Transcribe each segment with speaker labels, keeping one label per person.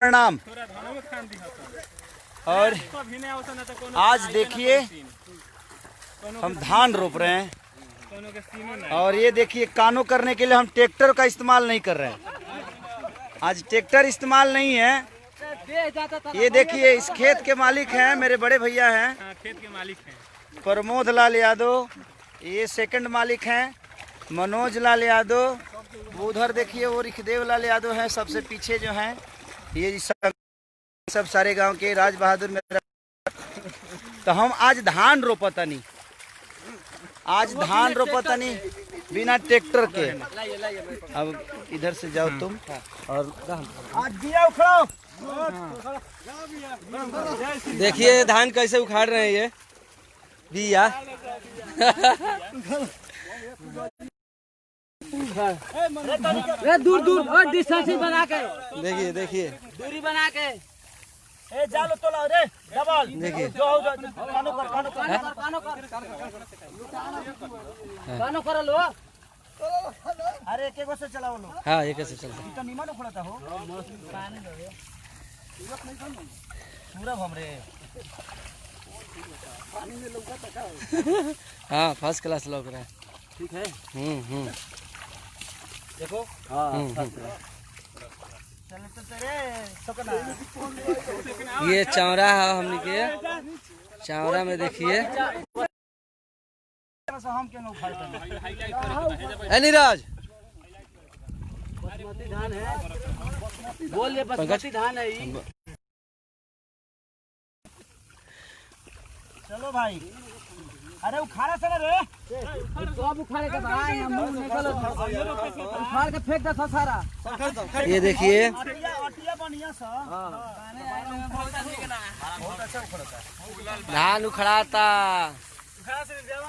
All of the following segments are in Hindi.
Speaker 1: प्रणाम। और आज देखिए हम धान रोप रहे हैं और ये देखिए कानों करने के लिए हम ट्रैक्टर का इस्तेमाल नहीं कर रहे हैं। आज ट्रैक्टर इस्तेमाल नहीं है। ये देखिए इस खेत के मालिक हैं मेरे बड़े भैया हैं,
Speaker 2: खेत के मालिक हैं
Speaker 1: प्रमोद लाल यादव। ये सेकंड मालिक हैं मनोज लाल यादव। वो उधर देखिए वो रिखदेव लाल यादव है सबसे पीछे जो हैं। ये सब सारे गांव के राज बहादुर मेरा। तो हम आज धान रोपतनी, आज धान रोपतनी बिना ट्रैक्टर के। अब इधर से जाओ तुम और आज दिया उखड़ो।
Speaker 3: देखिए धान कैसे उखाड़ रहे हैं ये बिया।
Speaker 4: दूर दूर और डिस्टेंस बना के
Speaker 3: देखिए देखिए
Speaker 4: दूरी बना के
Speaker 1: जालो तोला रे डबल
Speaker 3: देखिए
Speaker 4: कानो कर लो।
Speaker 1: अरे एक से चलाओ लो।
Speaker 3: हाँ ये कैसे चलता
Speaker 1: तो नीमा न पड़ता हो पूरा भमरे।
Speaker 3: हाँ फर्स्ट क्लास लग रहा है।
Speaker 1: ठीक है देखो। चलो तो तेरे सकना।
Speaker 3: ये चौरा है हमने के चौरा में देखिए।
Speaker 1: हम क्यों उखाड़ते
Speaker 3: नीरज
Speaker 4: बासमती धान है, बोल ये बासमती धान है।
Speaker 1: चलो भाई। अरे उखाड़ा से ना रे।
Speaker 4: सब उखाड़े के भाई हम मुंह निकल उखाड़ के फेंक दे सारा।
Speaker 3: ये देखिए
Speaker 1: अटिया बढ़िया सा। बहुत अच्छा उखड़ता है
Speaker 3: धान उखड़ाता।
Speaker 1: उखाड़ा से देवा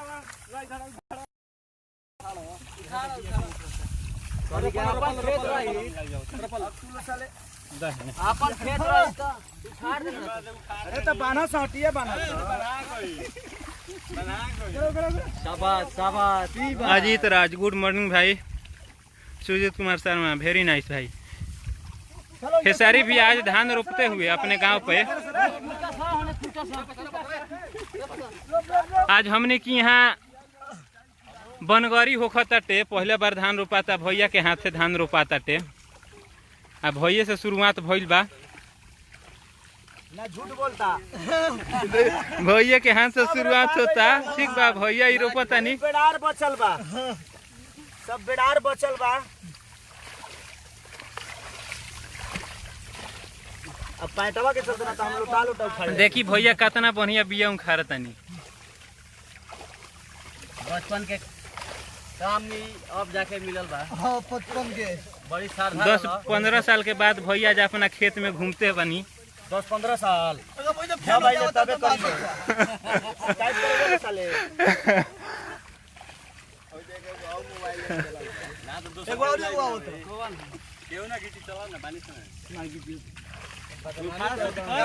Speaker 4: अपन खेत रही अपन खेत रही तो उखाड़ दे।
Speaker 1: अरे तो बाना सा हटिया बाना
Speaker 3: शाबाश शाबाश।
Speaker 2: अजीत राज, गुड मॉर्निंग भाई। सुजीत कुमार शर्मा, वेरी नाइस भाई। खेसारी भी आज धान रोपते हुए अपने गांव पे। आज हमने की यहाँ बनगरी होखताटे, पहले बार धान रोपाता भैया के हाथ से धान रोपाताटे। आ भैया से शुरुआत भइल बा
Speaker 1: ना, झूठ बोलता।
Speaker 2: भैया के हाथ से शुरुआत होता। ठीक बा भैया ही रोपता नहीं।
Speaker 1: बेड़ार बचल बा, सब बेड़ार बचल बा। अब पैटवा के चलते ना हम लोटा लोटा उखाड़े।
Speaker 2: देखी भैया कितना बढ़िया बिया उखाड़तानी।
Speaker 4: बचपन के काम में अब जाके मिलल बा।
Speaker 1: हां बचपन के
Speaker 4: बड़ी सावधान
Speaker 2: 10-15 साल के बाद भैया आज अपना खेत में घूमते बनी।
Speaker 1: 10-15 साल भाई तबे करियो टाइप करोगे साले। एगो और हुआ हो तो केहू ना गिटी चला ना बानी से ना गिटी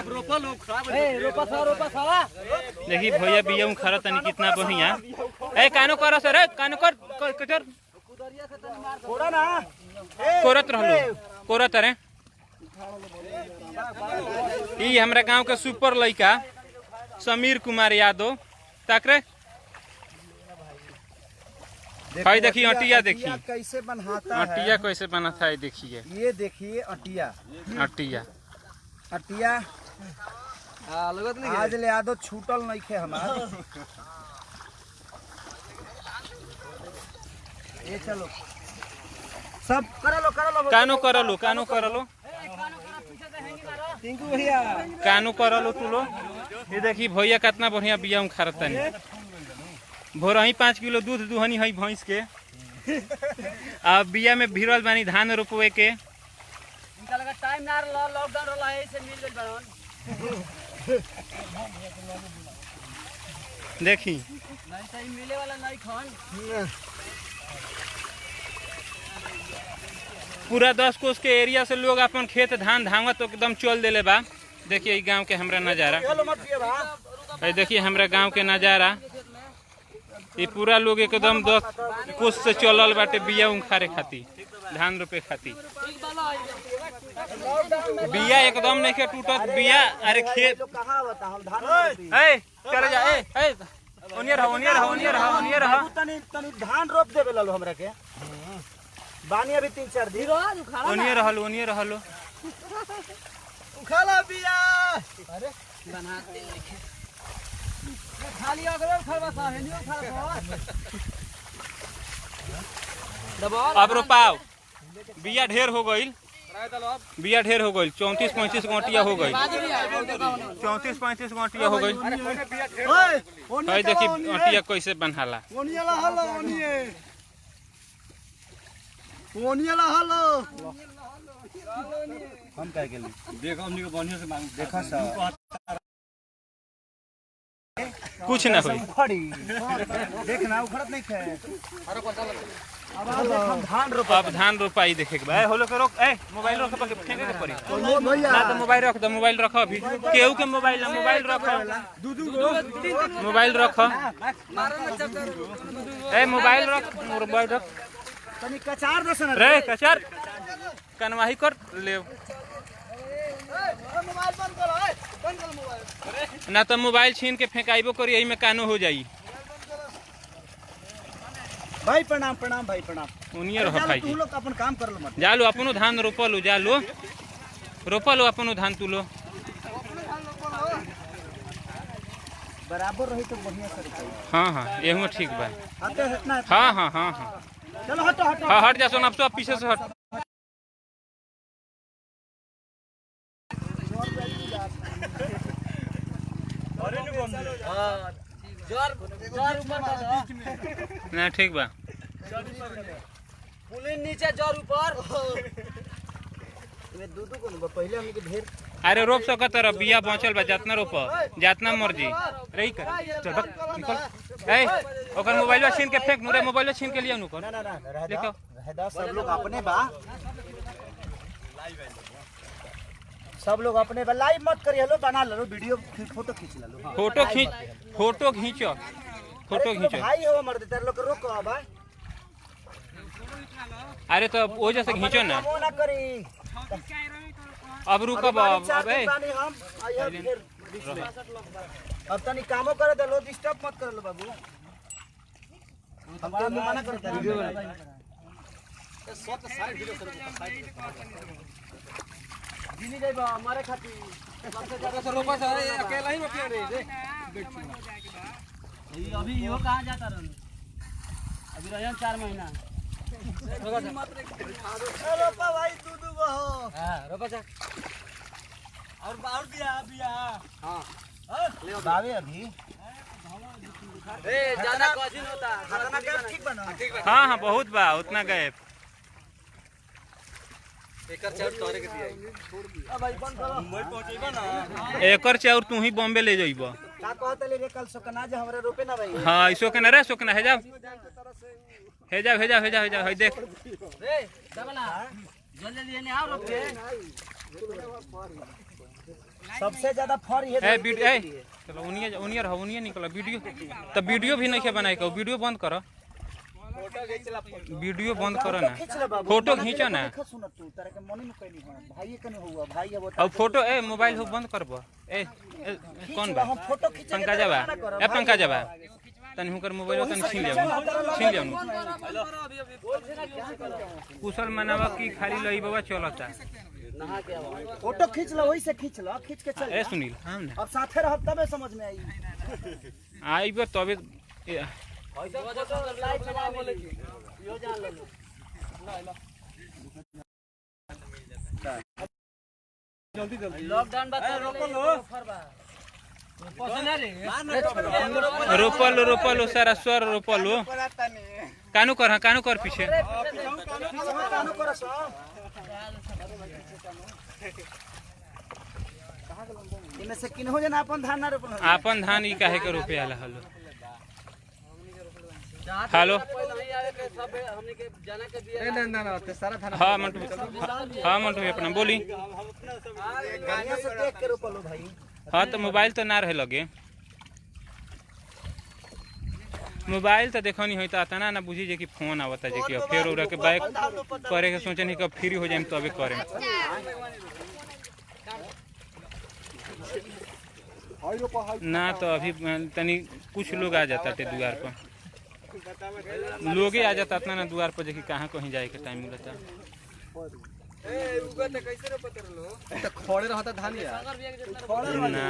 Speaker 4: रोपा लो खराब है। रोपा साला
Speaker 2: देखी भैया बिया उखाड़तानी कितना बढ़िया। ए कानो कर सर, कानो कर कटर
Speaker 1: थोड़ा ना
Speaker 2: कोरत रहलो कोरत रे। ई हमरा गांव के सुपर लड़का समीर कुमार यादव तकरे। भाई देखिए अटिया देखिए
Speaker 1: कैसे बनाता है।
Speaker 2: अटिया कैसे बनाता है देखिए।
Speaker 1: ये देखिए अटिया
Speaker 2: अटिया
Speaker 1: अटिया आज ले आदो छूटल नहीं खे हमार। ये चलो सब करो लो
Speaker 2: कानो करलो कानो करलो
Speaker 1: टिंकू भैया
Speaker 2: कानो करलो तू लो। ये देखी भैया कितना बढ़िया बिया उखाड़तानी। भोर ही 5 किलो दूध दुहनी है भैंस के। अब बिया में भिड़ल बानी धान रोपवे के।
Speaker 4: इनका लगा टाइम ना रहा, लॉकडाउन रहा है से मिल गइल बावन।
Speaker 2: देखी
Speaker 4: नहीं सही मिले वाला नहीं खान।
Speaker 2: पूरा 10 कोस के एरिया से लोग अपन खेत धान धांगा तो एकदम चल देले बा। देखिए ई गांव के हमरा नजारा। ये देखिए हमरा गांव के नजारा। ये पूरा लोग एकदम 10 कोस से चलल बाटे बिया उखाड़े खातिर। धान रोपे खातिर। बिया एकदम नहीं के टूटत बिया। अरे खेत
Speaker 1: कहाँ बता हम धान
Speaker 2: चले जा ओनिए रह
Speaker 1: तनी धान रोप देबे लालो हमरा के बानी अभी 3-4 दिन
Speaker 2: ओनिए रहलो
Speaker 1: उखाला बिया।
Speaker 4: अरे बनाते लिखे खाली अगले खरबा सा है नियो खरबा दबाओ।
Speaker 2: अब रोपाओ बिया ढेर हो गईल 34-35 गोटिया हो गई 34-35 गोटिया हो गई। भाई देखी गोटिया कैसे बनहाला।
Speaker 1: हम कह गेली देखो हमनी के बढ़िया से मांग देखा सा
Speaker 2: कुछ ना होई
Speaker 1: देखना उखड़त नहीं खे।
Speaker 2: अब धान रोपाई देखे के बा होलो के रोक मोबाइल रख के फेंके के पड़ी ना तो मोबाइल रख दो मोबाइल रख अभी केहू के मोबाइल रख मोबाइल रख मोबाइल रख
Speaker 1: तनी कचार दस ना
Speaker 2: रे कचार कनवाही कर ले
Speaker 1: मोबाइल बंद कर मोबाइल
Speaker 2: ना तो मोबाइल छीन के फेंकाइबो करी यही में कानो हो जाई।
Speaker 1: भाई प्रणाम भाई प्रणाम।
Speaker 2: उनिए रह भाई
Speaker 1: तू लोग अपन काम कर लो मत
Speaker 2: जालो अपनो धान रोपलो जालो रोपलो अपनो धान तू लो
Speaker 1: बराबर रही तो बढ़िया से रोपाई।
Speaker 2: हाँ एहू ठीक बा।
Speaker 1: आते हटना
Speaker 2: हाँ
Speaker 1: चलो हटो
Speaker 2: हाँ हट जा सोना अब तो पीछे से हट। ना ठीक बा
Speaker 4: पुलिन नीचे जर ऊपर
Speaker 1: में दूध को पहले हमनी के ढेर
Speaker 2: अरे रोप सकत रह बिया बचल बा जितना रोप जितना मर्जी रही कर चल बक निकल ओकर मोबाइल छीन के फेंक नुरे मोबाइल छीन के लिए नु कर
Speaker 1: ना
Speaker 2: देखो
Speaker 1: रहदा सब लोग अपने बा सब लोग अपने बा लाइव मत करिए लो बना लो वीडियो फोटो खींच लो
Speaker 2: फोटो खींचो
Speaker 1: भाई हो मर देते लोग रोको बा।
Speaker 2: अरे तो वो जैसे खींचो ना
Speaker 1: वो ना करी
Speaker 2: अब रुकब अब
Speaker 1: हम अब तनी कामो करे दे लो डिस्टर्ब मत कर लो बाबू हम काम मना करते वीडियो सब सारे वीडियो कर
Speaker 4: दिनी जाइबा हमारे खातिर सबसे ज्यादा से रोपा है अकेला ही रोपिया रे अभी यो कहां जाता रहन अभी रहन 4 महीना
Speaker 1: रोपा भाई दूध हो
Speaker 4: हां रोपा जा और बिया हां
Speaker 1: ले बावे अभी
Speaker 4: ए ज्यादा कजिन होता
Speaker 1: खाना का ठीक बना
Speaker 2: हाँ बहुत बा उतना गए
Speaker 4: एकर चाउर तोरे के दिया अब भाई बंद करो मुंबई पहुंचेबा ना
Speaker 2: एकर चाउर तू ही बॉम्बे ले जाइब
Speaker 1: का कहत ले रे कल सोकना जे हमरे रोपे ना भाई
Speaker 2: हाँ इसो के ना रे सोकना है जाओ है देख
Speaker 4: रे डबला जल्दी लेने आओ रोपे
Speaker 1: सबसे ज्यादा फर ये
Speaker 2: चलो उनियर निकल वीडियो भी नहीं के बनाए को वीडियो बंद करो वीडियो बंद करो ना फोटो खींचो ना अब फोटो मोबाइल हो बंद करबो कौन बा पंकज बा तनी हुकर मोबाइल तनी छीन लिया कुशल मनावा की खाली लई बाबा चलता
Speaker 1: फोटो खींच लो वही से खींच के चल
Speaker 2: सुनील हम ना
Speaker 1: अब साथे रहब तबे समझ में आई
Speaker 2: आइबो तबे
Speaker 4: लॉकडाउन बता
Speaker 2: रोपलो सारा स्वर रोपलो कानू कर पीछे
Speaker 1: इमे से किनहो जना अपन धान ना रोपल
Speaker 2: अपन धान ई काहे के रोपे आला हेलो हाँ मंटू अपना बोली हाँ तो मोबाइल तो ना रहे लगे मोबाइल तो देखो नहीं होता आता ना बुझी जे कि फोन आवता जे कि अब फिर उरा के बैक करे के सोचे नहीं कब फ्री हो जाए तबे करे ना तो अभी तनी कुछ लोग आ जाता थे द्वार पर लोग ही आ जाता ना द्वार पर जे कि कहाँ कहीं जाए के टाइम मिलता
Speaker 3: खड़े रहता धानिया
Speaker 2: ना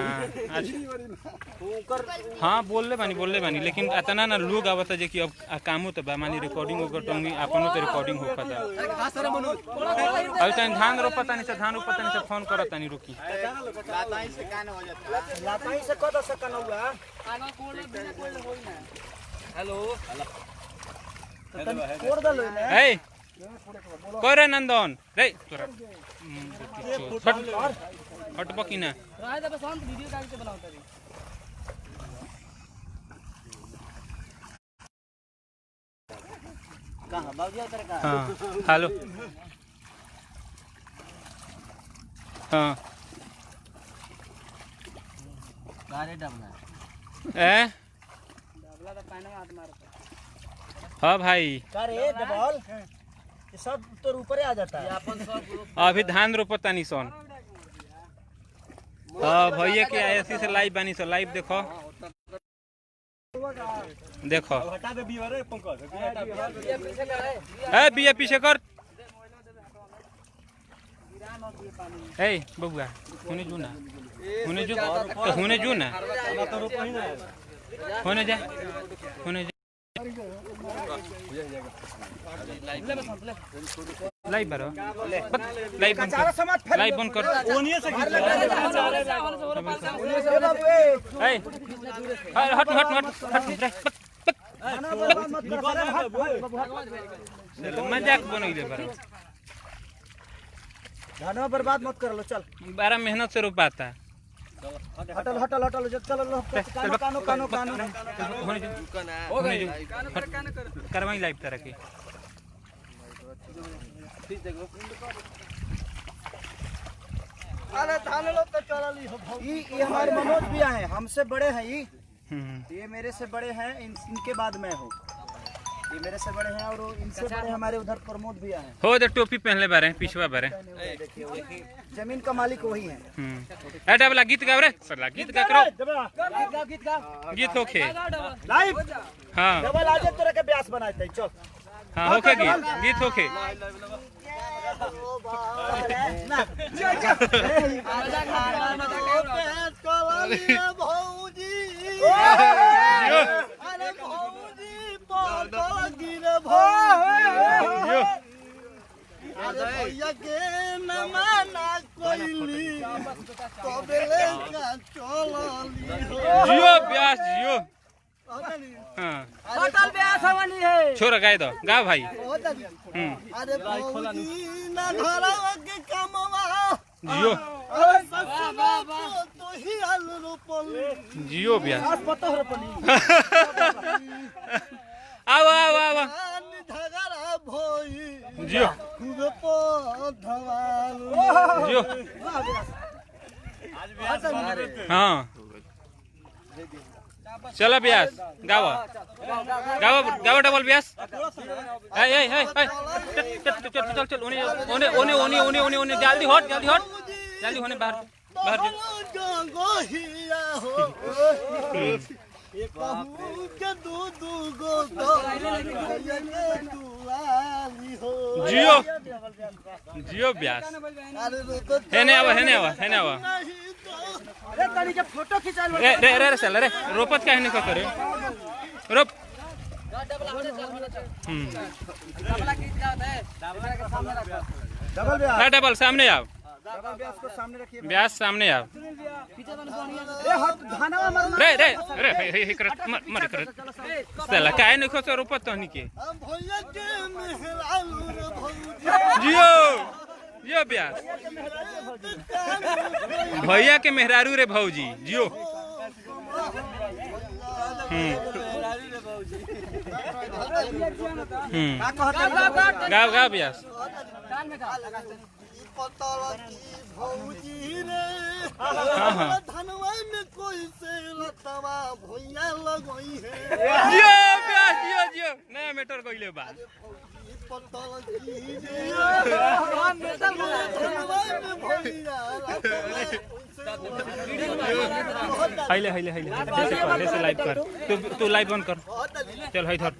Speaker 2: हाँ बोलले बानी लेकिन अतना ना लोग आवता जे कि अब कामो तो बा मानी रिकॉर्डिंग होकर टोंगी अपनो तो रिकॉर्डिंग होता अब तनी धान रोपता नहीं से फोन करता नहीं रुकी
Speaker 1: लाताई से कद से कनौआ
Speaker 3: हेलो
Speaker 1: कोड़ दलो ने
Speaker 2: ए करे नंदन रे तोरा हट बकी ना
Speaker 4: राय दे शांत वीडियो काट के बनावता रे
Speaker 1: कहां बाबूजी तेरे का
Speaker 2: हां हेलो हां
Speaker 3: गारे डबला
Speaker 2: ए
Speaker 4: डबला तो पानी में हाथ मारता
Speaker 2: हां भाई
Speaker 1: का रे डबल ये सब तो ऊपर आ जाता है
Speaker 4: अपन सब
Speaker 2: अभी धान रोपता नहीं सोन हाँ भैया के ऐसी से लाइव बनी सो लाइव देखो
Speaker 1: हटा दे बीवर रे पंकज
Speaker 2: ए बिया पीछे कर ए बबुआ होने जो ना होने जो तो होने जो ना होने जा लाइव बरो लाइव बंद कर लाइव बंद कर ओनिए से ए हट मजाक बनइले बरो
Speaker 1: धनवा बर्बाद मत कर लो चल
Speaker 2: बड़ा मेहनत से रोपाता
Speaker 1: हटल चल कानो
Speaker 2: होने जो करवाई लाइव तरह की
Speaker 1: अरे धान लो तो चलली ये हमारे मनोज भैया हैं हमसे बड़े हैं ये मेरे से बड़े हैं इनके बाद मैं हूँ ये मेरे से बड़े हैं और इनसे बड़े हमारे उधर प्रमोद भैया हैं
Speaker 2: हो दे टोपी पहनले बारे पिछवा बारे
Speaker 1: जमीन का मालिक वही है
Speaker 2: ए डबला गीत गाओ रे सरला गीत गा करो
Speaker 4: गीत गा
Speaker 2: गीत होखे
Speaker 1: लाइव
Speaker 2: हां
Speaker 1: डबल आज तोरा के ब्यास बनाते हैं चल
Speaker 2: हां होखे गीत होखे
Speaker 1: भैया के न माना कोइली तबेले का चलली
Speaker 2: जियो ब्यास जियो हां
Speaker 4: होटल पे आसवानी है
Speaker 2: छोरा गाय दो गा भाई
Speaker 1: अरे भौजी न धरवा के कमवा
Speaker 2: जियो
Speaker 1: अरे ससुरा तो ही हाल रोपली
Speaker 2: जियो ब्यास
Speaker 1: आज पता हो रोपली
Speaker 2: आओ
Speaker 1: धगरा भोई
Speaker 2: जियो
Speaker 1: खूब धवाल
Speaker 2: जियो हाँ चलो ब्यास गावा डबल ब्यास चल ओने जल्दी हट जल्दी होने बाहर जियो ब्यास हेने आवा
Speaker 1: अरे तनी के फोटो खिंचाल
Speaker 2: रे चल रे रोपत काहे नहीं करे रोप
Speaker 4: डबला गीत गाता है डबला के सामने रखो
Speaker 1: डबल ब्यास
Speaker 2: ना डबल सामने आओ
Speaker 1: डबल ब्यास को सामने रखिए
Speaker 2: ब्यास सामने आओ
Speaker 4: पीछे बन बढ़िया
Speaker 1: रे हट धानवा मरना
Speaker 2: रे मर कर चला काहे नहीं खोसो रोपत तो नहीं के
Speaker 1: भैया के मेहरारू रे भौजी
Speaker 2: जियो ब्यास भैया के मेहरारू रे भौजी जियो गाओ ब्यास
Speaker 4: कान में का
Speaker 1: भौजी रे
Speaker 2: हाँ
Speaker 1: धनवा में
Speaker 5: में कोई से लतवा भैया लगई है
Speaker 2: जियो ब्यास जियो नया मेटर कइले बा
Speaker 5: पतल भगवान मेटल धनवा में भैया
Speaker 2: हाइले ऐसे लाइव कर तू लाइव बंद कर चल है धर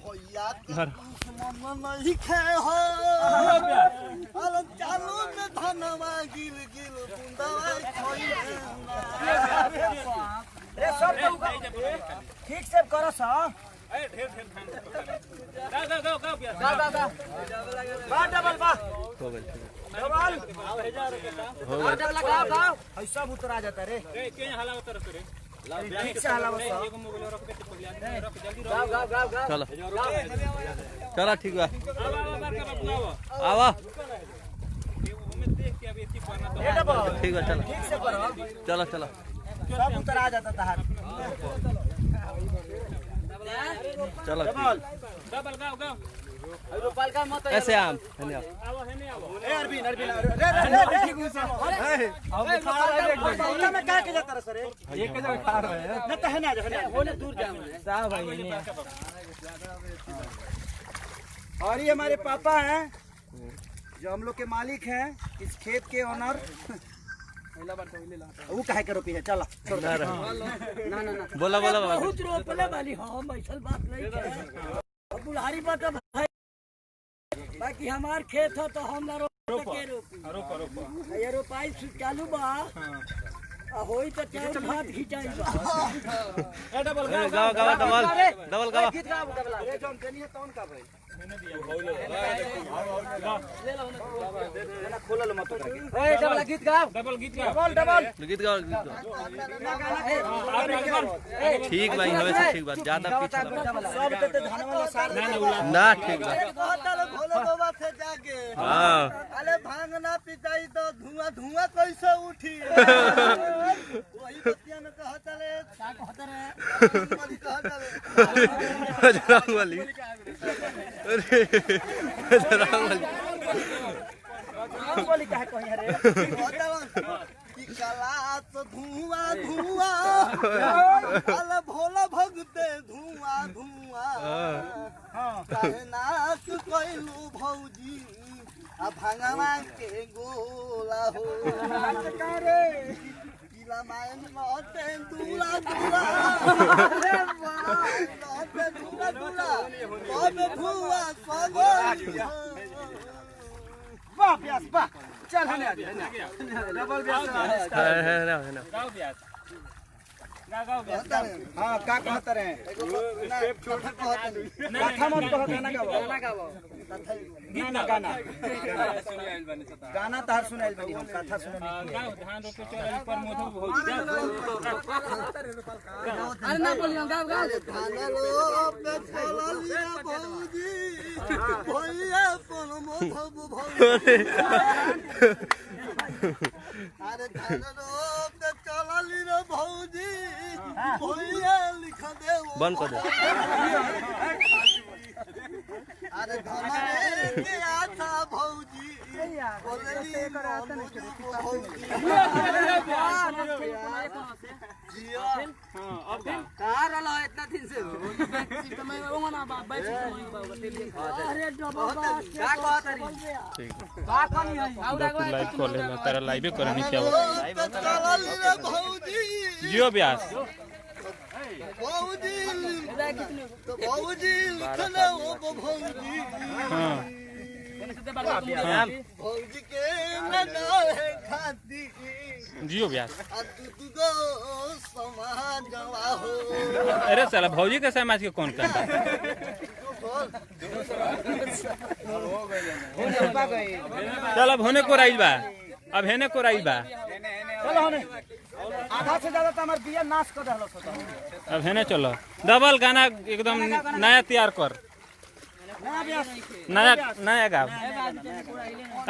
Speaker 5: नहीं खे हो अरे चालू में धनवा गिल गिल बुंदवा
Speaker 1: रे सब ठीक से करो सा बा डबल बा डबल लगाओ ऐसा उतर आ जाता रे ठीक से हाला बस
Speaker 3: चलो चलो ठीक बा आवा ठीक बा चलो
Speaker 1: ठीक से करो
Speaker 3: चलो चलो
Speaker 1: सब उतर आ जाता तहार
Speaker 3: चलो
Speaker 2: डबल गाओ
Speaker 4: रूपाल का मत
Speaker 3: ऐसे आम
Speaker 2: हेने आओ
Speaker 1: ए अरविंद रे ठीक से अब खड़ा रह देख में का के जाता रे सर एक के जगह खड़ा रहे न त है ना होने दूर जाओ साहब भाई ने और ये हमारे पापा हैं जो हम लोग के मालिक हैं इस खेत के ओनर वो काहे के रोपी है चला
Speaker 4: ना
Speaker 3: बोला
Speaker 4: बहुत रोपले वाली हम ऐसा बात नहीं है अब बुढ़ारी बात है भाई बाकी हमार खेत हो तो हम ना रोप के रोपी ये रोपाई चालू बा होई तो चार भात खिंचाई बा
Speaker 3: गाओ डबल
Speaker 1: गीत गाओ डबल रे जोन कनी है तौन का भाई खोलल मत
Speaker 4: ए डबल गीत गाओ
Speaker 2: डबल
Speaker 3: गीत गाओ ठीक भाई हवे से ठीक बात ज्यादा पीछे
Speaker 1: सब ते धन वाला सार
Speaker 3: ना ठीक बा
Speaker 5: कहतल भोले बाबा से जाके
Speaker 3: हां
Speaker 5: अरे भांग ना पिटाई तो धुआं कैसे उठी वही बतिया में कहतले
Speaker 3: बजरंग बली
Speaker 1: बोली काहे कहि रे
Speaker 5: कि कला तो धुआं अरे भोला भगते धुआं काहे नाच कइलू भौजी आ भांगवा के गोला हो किला मायन नोते दूला अरे नोते दूला तबे धुआं सगोल
Speaker 1: वाह प्यास वाह चल हने आ डबल ब्यास
Speaker 2: गाओ ब्यास गाओ ब्यास
Speaker 1: हां का कहत रहे कथा मत कहो गाना गाओ गाना तार सुनाइल बनी हम कथा सुने
Speaker 2: गाओ धान रोपे चल पर मोधो बहुत
Speaker 4: अरे ना बोलियो गाओ
Speaker 5: धानलो पे चललिया भौजी भैया कोन मोधब भौजी अरे धानलो पे चलली रे भौजी भैया लिख दे
Speaker 3: बंद कर दे
Speaker 5: अरे धनरे के आथा भौजी बोलली
Speaker 2: अब
Speaker 4: कार वाला इतना दिन से समय में वो ना बैठ अरे डबल का कहत रही का कनी है
Speaker 2: लाइव कर लेना तेरा लाइव करनी क्या
Speaker 5: चलली रे भौजी
Speaker 2: जियो ब्यास
Speaker 5: भौजी लिखने ओ भौजी
Speaker 2: हां
Speaker 5: भौजी के ना है खाती
Speaker 2: जियो ब्यास
Speaker 5: दुगो समाज हो
Speaker 2: अरे साला भौजी के समाज के कौन करता चल अब होने को राइल बा अब हेने को राइल बा
Speaker 1: चलो हने आधा से ज्यादा तो हमार बिया नाश कर रहलो सो
Speaker 2: अब हेने चलो डबल गाना एकदम नया तैयार कर
Speaker 1: नया ब्यास
Speaker 2: नया गा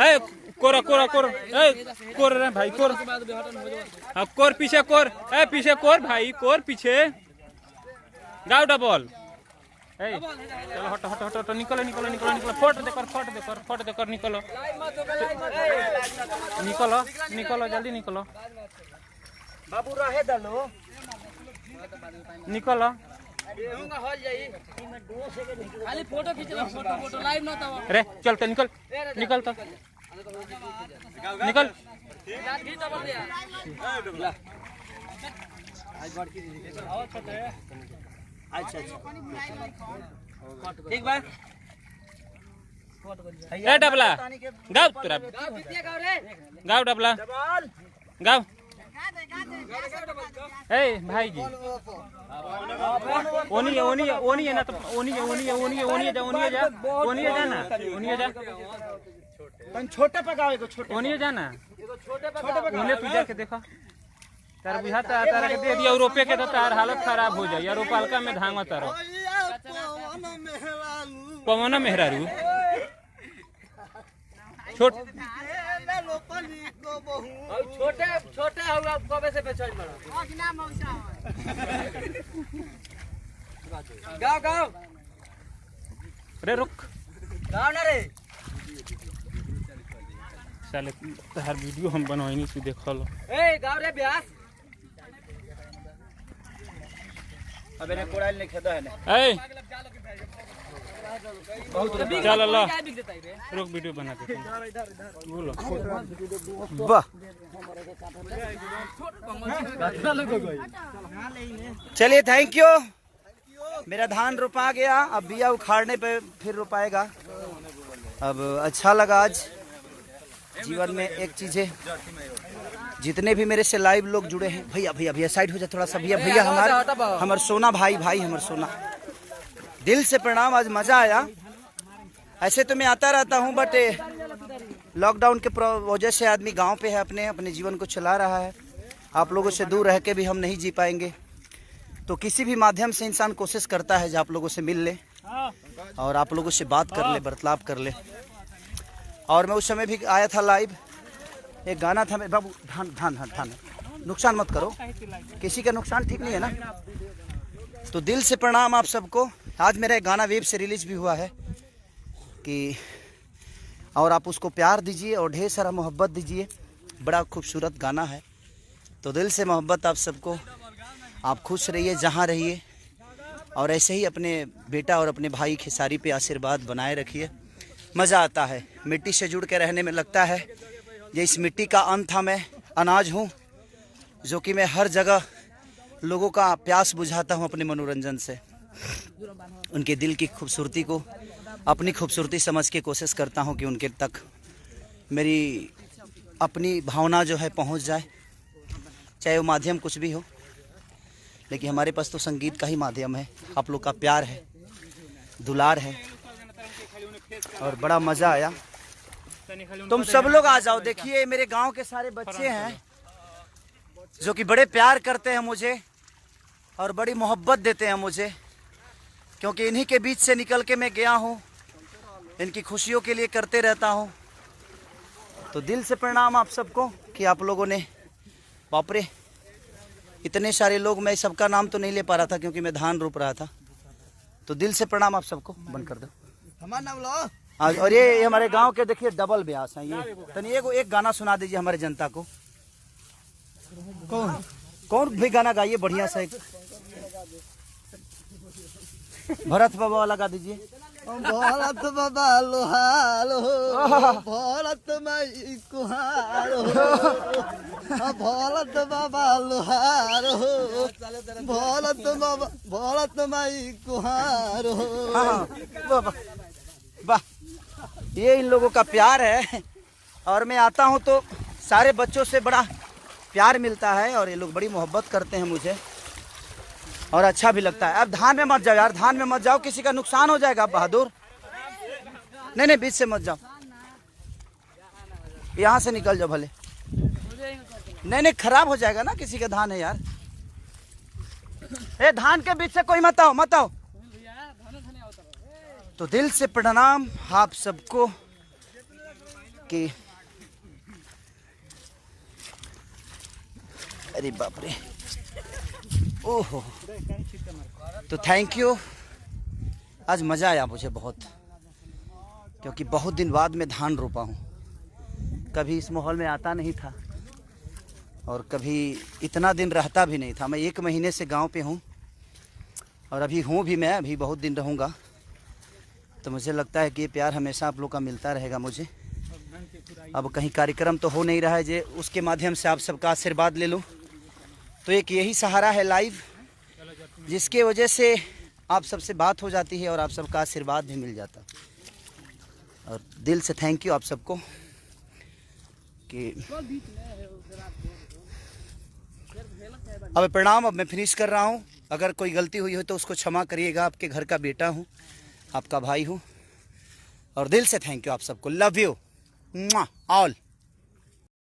Speaker 2: ए कोर ए कोर रे भाई कोर हां कोर पीछे कोर ए पीछे कोर भाई कोर पीछे गाओ डबल ए चलो हट निकलो फोट दे कर निकलो जल्दी निकलो
Speaker 1: बाबू रहे दलो
Speaker 2: निकल
Speaker 3: खाली फोटो खींचना, फोटो लाइव ना तब।
Speaker 2: अरे चल तो निकल निकल तो निकल।
Speaker 1: अच्छा
Speaker 3: ठीक बा।
Speaker 2: ए डबला गाओ तोरा गाओ डबला गाओ। ए भाई जी ओनी ओनी ओनी है ना तो ओनी ओनी ओनी ओनी जा ओनी जा ओनी जा ना ओनी जा
Speaker 1: छोटे पकावे को छोटे
Speaker 2: ओनी जा ना ओने तू जाके देखा तार बुझा तारा के दे दिया रोपे के तो तार हालत खराब हो जाए यार। पालका में धांगा तारा पवन मेहरारू छोट
Speaker 3: छोटे छोटे हुआ कबे से बेचल बड़ा। गाओ गाओ
Speaker 2: अरे रुक
Speaker 3: गाओ ना रे।
Speaker 2: साले तार वीडियो हम बनवाइनी तू देखल।
Speaker 3: ए गाओ रे ब्यास।
Speaker 1: अब इन्हें कोड़ाइल नहीं खेदा है ना।
Speaker 2: ए चल अल्लाह रुक वीडियो बना दे बोलो।
Speaker 1: वाह चलिए थैंक यू। मेरा धान रोपा गया, अब बिया उखाड़ने पे फिर रोपाएगा। अब अच्छा लगा आज जीवन में एक चीज है, जितने भी मेरे से लाइव लोग जुड़े हैं। भैया भैया भैया साइड हो जा थोड़ा सा। भैया भैया हमार सोना भाई भाई हमार सोना, दिल से प्रणाम। आज मजा आया। ऐसे तो मैं आता रहता हूँ बट लॉकडाउन के वजह से आदमी गांव पे है, अपने जीवन को चला रहा है। आप लोगों से दूर रह के भी हम नहीं जी पाएंगे, तो किसी भी माध्यम से इंसान कोशिश करता है जो आप लोगों से मिल ले और आप लोगों से बात कर ले, बर्ताव कर ले। और मैं उस समय भी आया था लाइव, एक गाना था। मैं बाबू धान धान धान धान नुकसान मत करो, किसी का नुकसान ठीक नहीं है ना। तो दिल से प्रणाम आप सबको। आज मेरा एक गाना वेब से रिलीज भी हुआ है कि और आप उसको प्यार दीजिए और ढेर सारा मोहब्बत दीजिए। बड़ा खूबसूरत गाना है, तो दिल से मोहब्बत आप सबको। आप खुश रहिए जहाँ रहिए, और ऐसे ही अपने बेटा और अपने भाई खेसारी पे आशीर्वाद बनाए रखिए। मज़ा आता है मिट्टी से जुड़ के रहने में। लगता है ये इस मिट्टी का अन्न था, मैं अनाज हूँ जो कि मैं हर जगह लोगों का प्यास बुझाता हूँ अपने मनोरंजन से। उनके दिल की खूबसूरती को अपनी खूबसूरती समझ के कोशिश करता हूँ कि उनके तक मेरी अपनी भावना जो है पहुँच जाए, चाहे वो माध्यम कुछ भी हो। लेकिन हमारे पास तो संगीत का ही माध्यम है। आप लोग का प्यार है, दुलार है और बड़ा मज़ा आया। तुम सब लोग आ जाओ। देखिए मेरे गांव के सारे बच्चे हैं जो कि बड़े प्यार करते हैं मुझे और बड़ी मोहब्बत देते हैं मुझे, क्योंकि इन्हीं के बीच से निकल के मैं गया हूँ। इनकी खुशियों के लिए करते रहता हूँ। तो दिल से प्रणाम आप सबको कि आप लोगों ने, बाप रे इतने सारे लोग, मैं सबका नाम तो नहीं ले पा रहा था क्योंकि मैं धान रोप रहा था। तो दिल से प्रणाम आप सबको। बंद कर दो
Speaker 5: हमारा नाम लो।
Speaker 1: आज। और ये हमारे गांव के देखिए डबल ब्यास हैं ये। तनी एक गाना सुना दीजिए हमारे जनता को। कौन भी गाना गाइए बढ़िया सा एक। भरत बाबा वाला गा दीजिए।
Speaker 5: भरत बाबा लोहालो, भरत माई कुहारो, भरत बाबा लोहारो, भरत माई कुहारो।
Speaker 1: वाह, ये इन लोगों का प्यार है। और मैं आता हूँ तो सारे बच्चों से बड़ा प्यार मिलता है और ये लोग बड़ी मोहब्बत करते हैं मुझे और अच्छा भी लगता है। अब धान में मत जाओ यार, धान में मत जाओ, किसी का नुकसान हो जाएगा बहादुर। नहीं नहीं बीच से मत जाओ, यहाँ से निकल जाओ भले। नहीं नहीं खराब हो जाएगा ना, किसी का धान है यार। ए धान के बीच से कोई मत आओ, मत आओ। तो दिल से प्रणाम आप सबको कि अरे बाप रे, ओहो। तो थैंक यू। आज मज़ा आया मुझे बहुत, क्योंकि बहुत दिन बाद मैं धान रोपा हूँ। कभी इस माहौल में आता नहीं था और कभी इतना दिन रहता भी नहीं था। मैं 1 महीने से गांव पे हूँ और अभी हूँ भी मैं, अभी बहुत दिन रहूँगा। तो मुझे लगता है कि ये प्यार हमेशा आप लोग का मिलता रहेगा मुझे। अब कहीं कार्यक्रम तो हो नहीं रहा है जे उसके माध्यम से आप सबका आशीर्वाद ले लूँ। तो एक यही सहारा है लाइव, जिसके वजह से आप सबसे बात हो जाती है और आप सबका आशीर्वाद भी मिल जाता। और दिल से थैंक यू आप सबको कि अब प्रणाम। अब मैं फिनिश कर रहा हूँ। अगर कोई गलती हुई हो तो उसको क्षमा करिएगा। आपके घर का बेटा हूँ, आपका भाई हूँ, और दिल से थैंक यू आप सबको। Love you all.